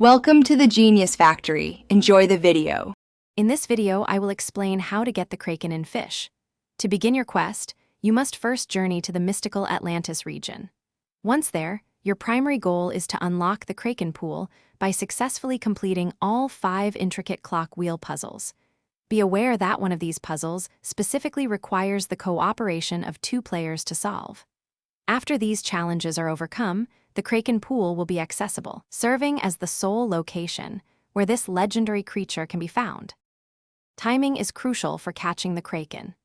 Welcome to the Genius Factory. Enjoy the video. In this video, I will explain how to get the Kraken in fish. To begin your quest, you must first journey to the mystical Atlantis region. Once there, your primary goal is to unlock the Kraken pool by successfully completing all 5 intricate clock wheel puzzles. Be aware that one of these puzzles specifically requires the cooperation of 2 players to solve. After these challenges are overcome, the Kraken pool will be accessible, serving as the sole location where this legendary creature can be found. Timing is crucial for catching the Kraken.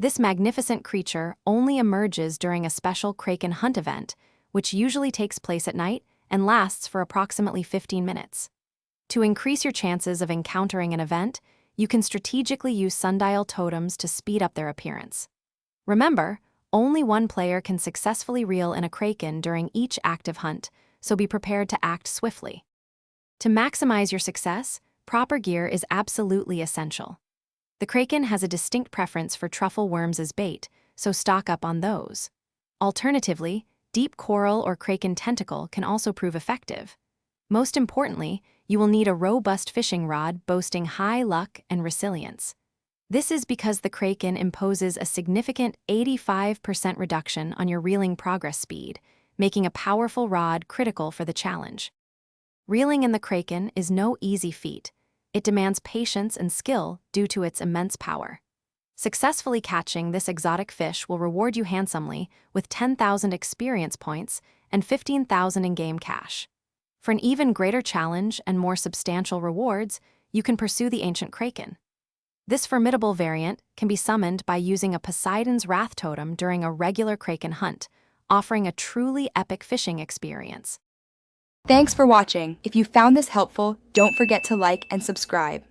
This magnificent creature only emerges during a special Kraken hunt event, which usually takes place at night and lasts for approximately 15 minutes. To increase your chances of encountering an event, you can strategically use sundial totems to speed up their appearance. Remember, only one player can successfully reel in a Kraken during each active hunt, so be prepared to act swiftly. To maximize your success, proper gear is absolutely essential. The Kraken has a distinct preference for truffle worms as bait, so stock up on those. Alternatively, deep coral or Kraken tentacle can also prove effective. Most importantly, you will need a robust fishing rod boasting high luck and resilience. This is because the Kraken imposes a significant 85% reduction on your reeling progress speed, making a powerful rod critical for the challenge. Reeling in the Kraken is no easy feat. It demands patience and skill due to its immense power. Successfully catching this exotic fish will reward you handsomely with 10,000 experience points and 15,000 in-game cash. For an even greater challenge and more substantial rewards, you can pursue the ancient Kraken. This formidable variant can be summoned by using a Poseidon's Wrath totem during a regular Kraken hunt, offering a truly epic fishing experience. Thanks for watching. If you found this helpful, don't forget to like and subscribe.